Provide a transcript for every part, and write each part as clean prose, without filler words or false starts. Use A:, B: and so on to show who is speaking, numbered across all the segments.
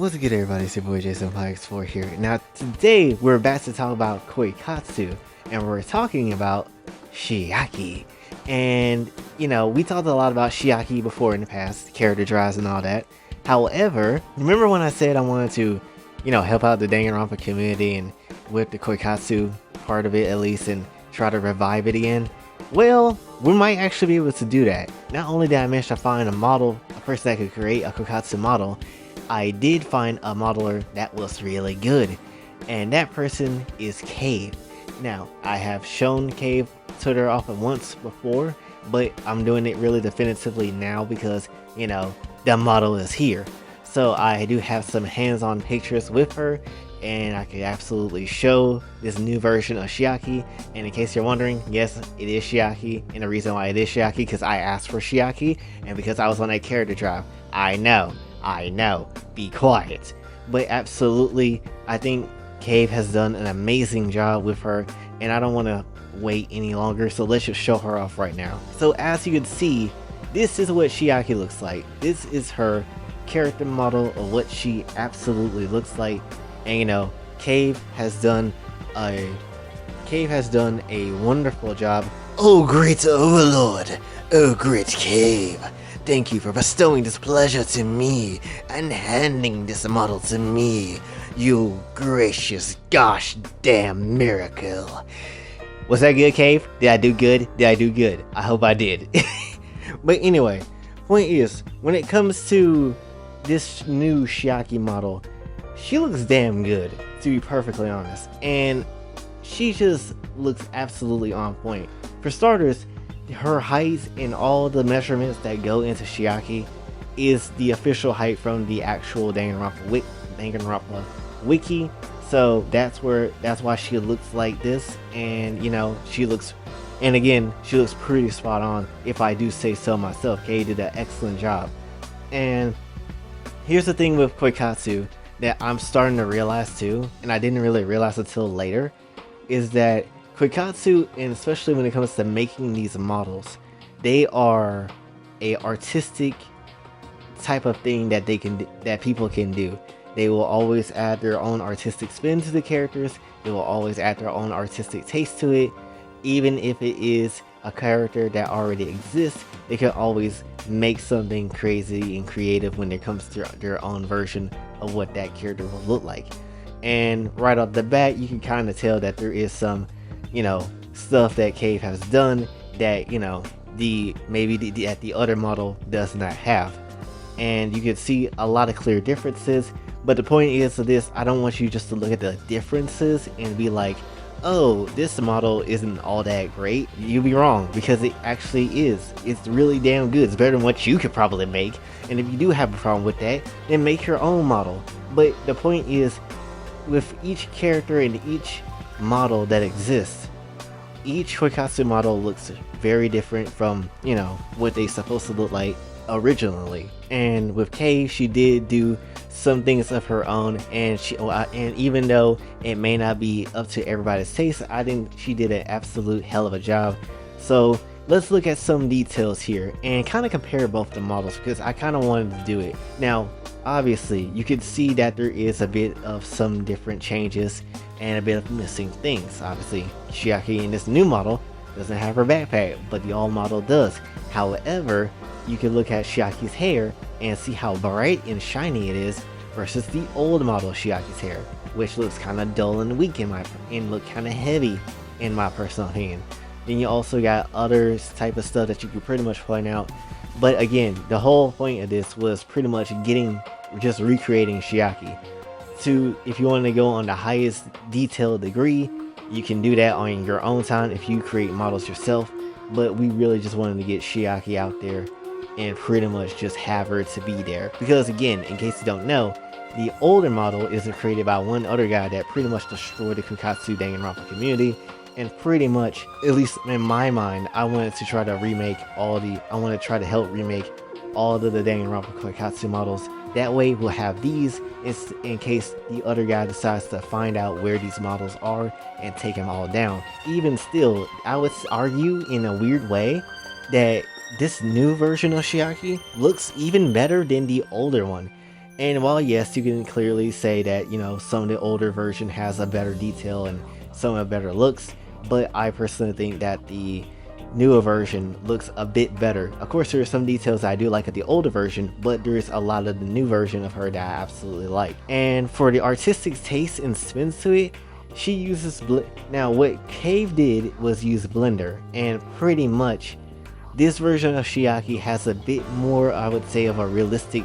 A: What's good, everybody? It's your boy Jason5X4 here. Now today we're about to talk about Koikatsu, and we're talking about Chiaki. And we talked a lot about Chiaki before in the past, character drives and all that. However, remember when I said I wanted to, help out the Danganronpa community and with the Koikatsu part of it at least, and try to revive it again? Well, we might actually be able to do that. Not only did I manage to find a person that could create a Koikatsu model, I did find a modeler that was really good, and that person is Cave. Now, I have shown Cave Twitter off once before, but I'm doing it really definitively now because, the model is here. So I do have some hands-on pictures with her, and I could absolutely show this new version of Chiaki. And in case you're wondering, yes, it is Chiaki, and the reason why it is Chiaki because I asked for Chiaki, and because I was on that character drive. I know, be quiet. But absolutely, I think Cave has done an amazing job with her, and I don't want to wait any longer, so let's just show her off right now. So as you can see, this is what Chiaki looks like. This is her character model of what she absolutely looks like. And Cave has done a wonderful job. Oh great overlord, oh great Cave, thank you for bestowing this pleasure to me and handing this model to me, you gracious gosh damn miracle. Was that good, Cave? Did I do good? I hope I did. But anyway, point is, when it comes to this new Chiaki model, she looks damn good, to be perfectly honest, and she just looks absolutely on point. For starters, her height and all the measurements that go into Chiaki is the official height from the actual Danganronpa wiki. So that's why she looks like this, and she looks pretty spot on, if I do say so myself. Kay did an excellent job. And here's the thing with Koikatsu that I'm starting to realize too, and I didn't really realize until later, is that Koikatsu, and especially when it comes to making these models, they are a artistic type of thing that people can do. They will always add their own artistic spin to the characters. They will always add their own artistic taste to it. Even if it is a character that already exists, they can always make something crazy and creative when it comes to their own version of what that character will look like. And right off the bat, you can kind of tell that there is some, stuff that Cave has done that, that the other model does not have. And you can see a lot of clear differences. But the point is to this, I don't want you just to look at the differences and be like, oh, this model isn't all that great. You'll be wrong, because it actually is. It's really damn good. It's better than what you could probably make. And if you do have a problem with that, then make your own model. But the point is, with each character and each model that exists, each Koikatsu model looks very different from, what they supposed to look like originally. And with Kay, she did do some things of her own, and even though it may not be up to everybody's taste, I think she did an absolute hell of a job. So let's look at some details here and kind of compare both the models, because I kind of wanted to do it. Now obviously you can see that there is a bit of some different changes and a bit of missing things. Obviously Chiaki in this new model doesn't have her backpack, but the old model does. However, you can look at Chiaki's hair and see how bright and shiny it is versus the old model Chiaki's hair, which looks kind of dull and weak and look kind of heavy in my personal opinion. Then you also got other type of stuff that you could pretty much point out. But again, the whole point of this was pretty much just recreating Chiaki. If you want to go on the highest detail degree, you can do that on your own time if you create models yourself. But we really just wanted to get Chiaki out there and pretty much just have her to be there, because again, in case you don't know, the older model is created by one other guy that pretty much destroyed the Koikatsu Danganronpa community. And pretty much, at least in my mind, I wanted to try to help remake all of the Danganronpa Koikatsu models. That way we'll have these in case the other guy decides to find out where these models are and take them all down. Even still, I would argue in a weird way that this new version of Chiaki looks even better than the older one. And while yes, you can clearly say that, you know, some of the older version has a better detail and some of better looks, but I personally think that the newer version looks a bit better. Of course, there are some details I do like at the older version, but there's a lot of the new version of her that I absolutely like. And for the artistic taste and spins to it, she uses now what Cave did was use Blender, and pretty much this version of Chiaki has a bit more, I would say, of a realistic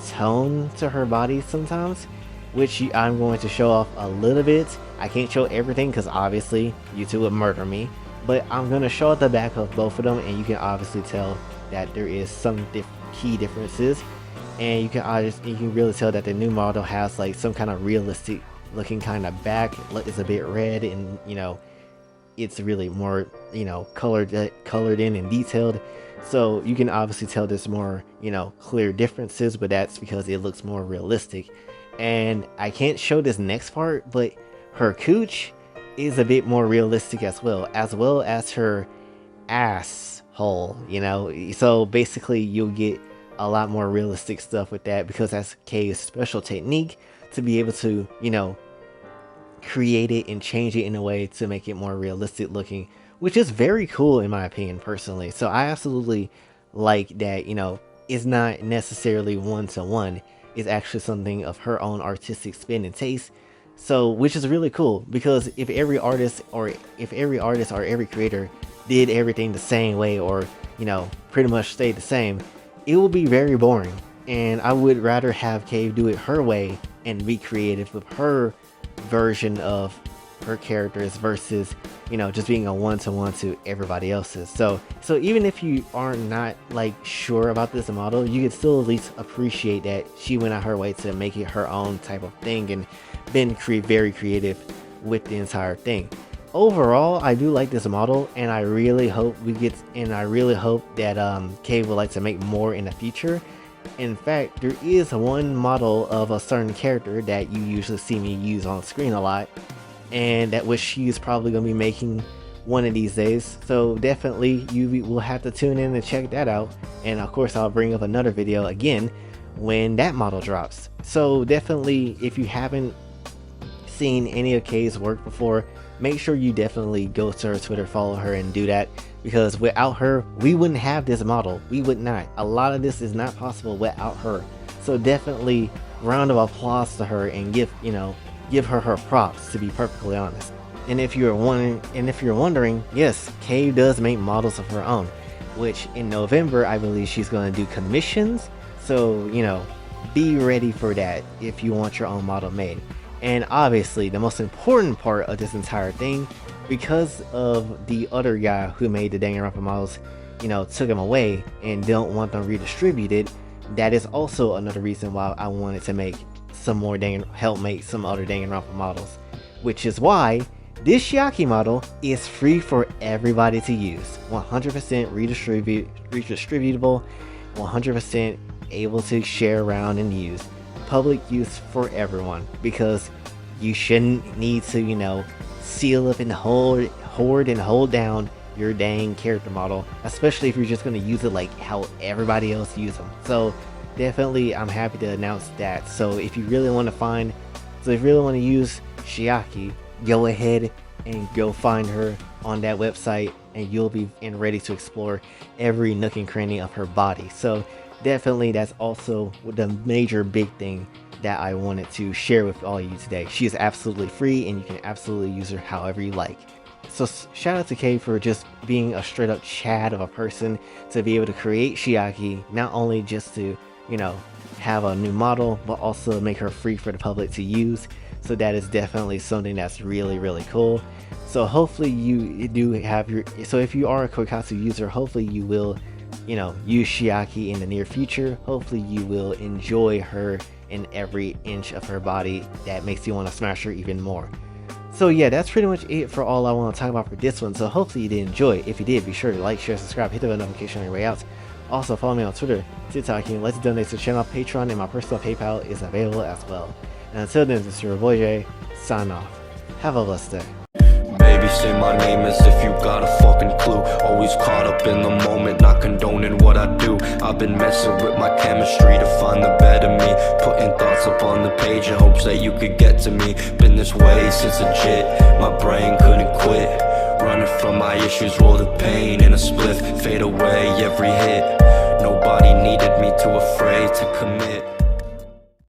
A: tone to her body sometimes, which I'm going to show off a little bit. I can't show everything because obviously YouTube would murder me, but I'm going to show the back of both of them, and you can obviously tell that there is some key differences, and you can really tell that the new model has like some kind of realistic looking kind of back. It's a bit red, and you know, it's really more, you know, colored in and detailed, so you can obviously tell there's more, you know, clear differences, but that's because it looks more realistic. And I can't show this next part, but her cooch is a bit more realistic as well as her asshole, you know. So basically you'll get a lot more realistic stuff with that, because that's Kay's special technique to be able to, you know, create it and change it in a way to make it more realistic looking, which is very cool in my opinion personally. So I absolutely like that, you know, it's not necessarily one-to-one, it's actually something of her own artistic spin and taste. So which is really cool, because if every artist or every creator did everything the same way, or, you know, pretty much stayed the same, it will be very boring. And I would rather have Cave do it her way and be creative with her version of her characters versus, you know, just being a one-to-one to everybody else's. So even if you are not like sure about this model, you can still at least appreciate that she went out her way to make it her own type of thing and been very creative with the entire thing. Overall, I do like this model, and I really hope that Cave would like to make more in the future. In fact, there is one model of a certain character that you usually see me use on screen a lot, and that which she's probably going to be making one of these days. So definitely you will have to tune in and check that out. And of course, I'll bring up another video again when that model drops. So definitely, if you haven't seen any of Kay's work before, make sure you definitely go to her Twitter, follow her, and do that, because without her we wouldn't have this model. We would not. A lot of this is not possible without her. So definitely round of applause to her, and give her her props, to be perfectly honest. And if you're wondering, yes, Kay does make models of her own, which in November I believe she's going to do commissions. So, you know, be ready for that if you want your own model made. And obviously the most important part of this entire thing, because of the other guy who made the Danganronpa models, you know, took them away and don't want them redistributed, that is also another reason why I wanted to help make some other Danganronpa models, which is why this Chiaki model is free for everybody to use, 100% redistributable, 100% able to share around and use, public use for everyone, because you shouldn't need to, you know, seal up and hoard and hold down your dang character model, especially if you're just going to use it like how everybody else use them. So definitely I'm happy to announce that. So if you really want to use Chiaki, go ahead and go find her on that website, and you'll be ready to explore every nook and cranny of her body. So definitely that's also the major big thing that I wanted to share with all of you today. She is absolutely free, and you can absolutely use her however you like. So shout out to Kay for just being a straight up Chad of a person, to be able to create Chiaki, not only just to, you know, have a new model, but also make her free for the public to use. So that is definitely something that's really cool. So hopefully you do have so if you are a Koikatsu user, hopefully you will, you know, use Chiaki in the near future. Hopefully you will enjoy her in every inch of her body. That makes you want to smash her even more. So yeah, that's pretty much it for all I want to talk about for this one. So hopefully you did enjoy. If you did, be sure to like, share, subscribe, hit the notification on your way out. Also follow me on Twitter, TikTok, and let's donate to the channel, Patreon, and my personal PayPal is available as well. And until then, this is your boy Jay, sign off. Have a blessed day.
B: Baby, say my name as if you got a fucking clue. Always caught up in the moment, not condoning what I do. I've been messing with my chemistry to find the better me, putting thoughts up on the page in hopes that you could get to me. Been this way since legit, my brain couldn't quit. Running from my issues, roll the pain in a spliff, fade away every hit. Nobody needed me, too afraid to commit.